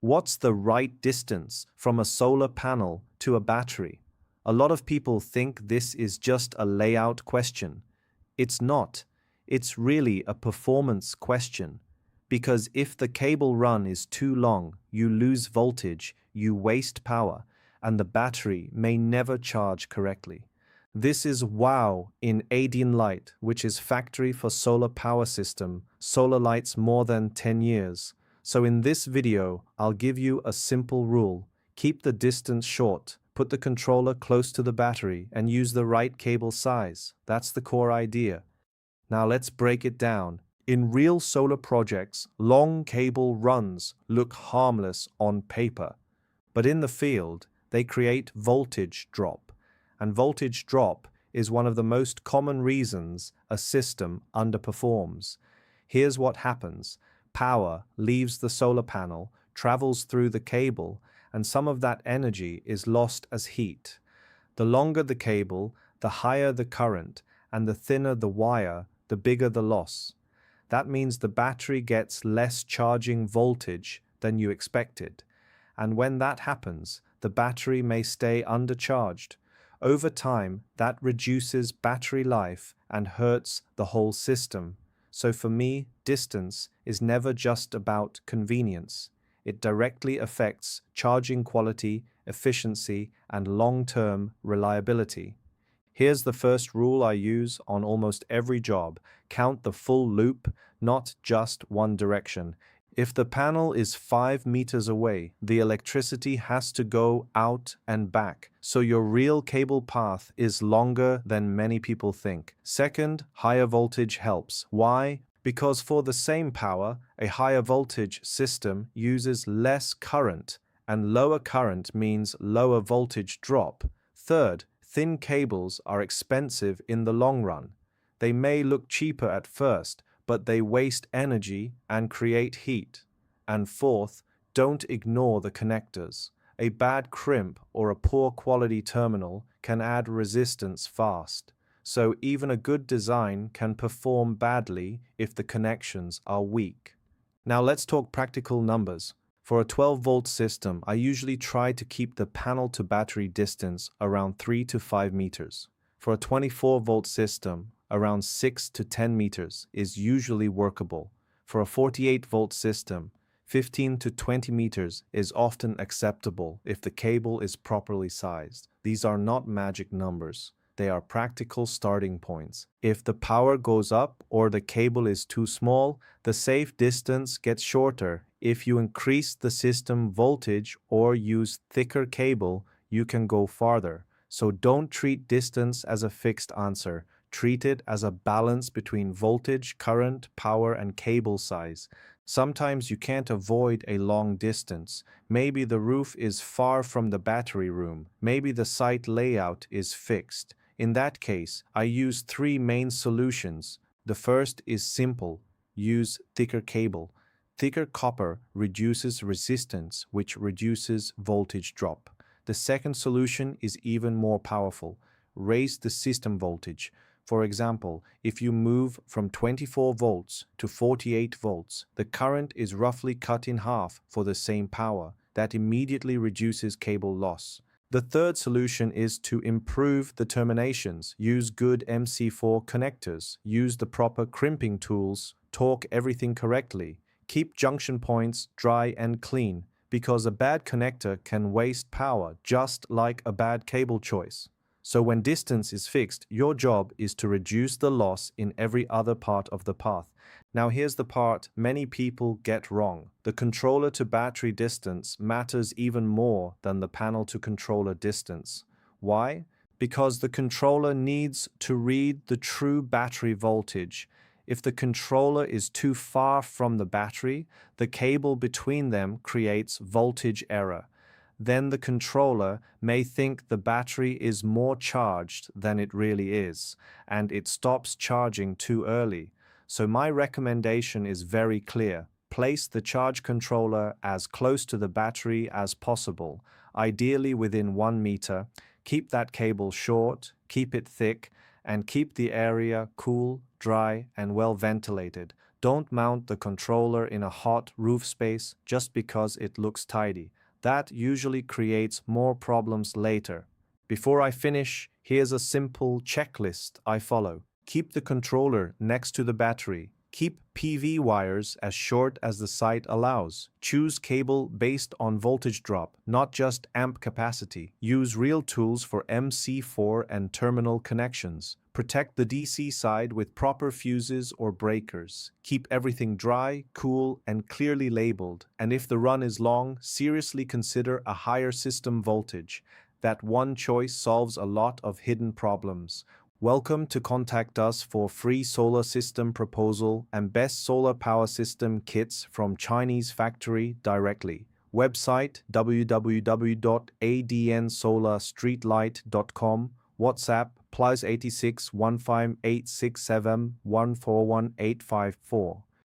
What's the right distance from a solar panel to a battery? A lot of people think this is just a layout question. It's not. It's really a performance question. Because if the cable run is too long, you lose voltage, you waste power, and the battery may never charge correctly. This is WOW in Adian Light, which is factory for solar power system, solar lights more than 10 years. So in this video, I'll give you a simple rule. Keep the distance short, put the controller close to the battery, and use the right cable size. That's the core idea. Now let's break it down. In real solar projects, long cable runs look harmless on paper. But in the field, they create voltage drop. And voltage drop is one of the most common reasons a system underperforms. Here's what happens. Power leaves the solar panel, travels through the cable, and some of that energy is lost as heat. The longer the cable, the higher the current, and the thinner the wire, the bigger the loss. That means the battery gets less charging voltage than you expected. And when that happens, the battery may stay undercharged. Over time, that reduces battery life and hurts the whole system. So for me, distance is never just about convenience. It directly affects charging quality, efficiency, and long-term reliability. Here's the first rule I use on almost every job. Count the full loop, not just one direction. If the panel is 5 meters away, the electricity has to go out and back, so your real cable path is longer than many people think. Second, higher voltage helps. Why? Because for the same power, a higher voltage system uses less current, and lower current means lower voltage drop. Third, thin cables are expensive in the long run. They may look cheaper at first, but they waste energy and create heat. And fourth, don't ignore the connectors. A bad crimp or a poor quality terminal can add resistance fast. So even a good design can perform badly if the connections are weak. Now let's talk practical numbers. For a 12-volt system, I usually try to keep the panel to battery distance around 3 to 5 meters. For a 24-volt system, around 6 to 10 meters is usually workable. For a 48-volt system, 15 to 20 meters is often acceptable if the cable is properly sized. These are not magic numbers. They are practical starting points. If the power goes up or the cable is too small, the safe distance gets shorter. If you increase the system voltage or use thicker cable, you can go farther. So don't treat distance as a fixed answer. Treat it as a balance between voltage, current, power, and cable size. Sometimes you can't avoid a long distance. Maybe the roof is far from the battery room. Maybe the site layout is fixed. In that case, I use 3 main solutions. The first is simple. Use thicker cable. Thicker copper reduces resistance, which reduces voltage drop. The second solution is even more powerful. Raise the system voltage. For example, if you move from 24 volts to 48 volts, the current is roughly cut in half for the same power. That immediately reduces cable loss. The third solution is to improve the terminations. Use good MC4 connectors. Use the proper crimping tools. Torque everything correctly. Keep junction points dry and clean, because a bad connector can waste power just like a bad cable choice. So when distance is fixed, your job is to reduce the loss in every other part of the path. Now here's the part many people get wrong. The controller to battery distance matters even more than the panel to controller distance. Why? Because the controller needs to read the true battery voltage. If the controller is too far from the battery, the cable between them creates voltage error. Then the controller may think the battery is more charged than it really is, and it stops charging too early. So my recommendation is very clear. Place the charge controller as close to the battery as possible, ideally within 1 meter. Keep that cable short, keep it thick, and keep the area cool, dry, and well ventilated. Don't mount the controller in a hot roof space just because it looks tidy. That usually creates more problems later. Before I finish, here's a simple checklist I follow. Keep the controller next to the battery. Keep PV wires as short as the site allows. Choose cable based on voltage drop, not just amp capacity. Use real tools for MC4 and terminal connections. Protect the DC side with proper fuses or breakers. Keep everything dry, cool, and clearly labeled. And if the run is long, seriously consider a higher system voltage. That one choice solves a lot of hidden problems. Welcome to contact us for free solar system proposal and best solar power system kits from Chinese factory directly. Website www.adnsolarstreetlight.com. WhatsApp +86 15867 141854.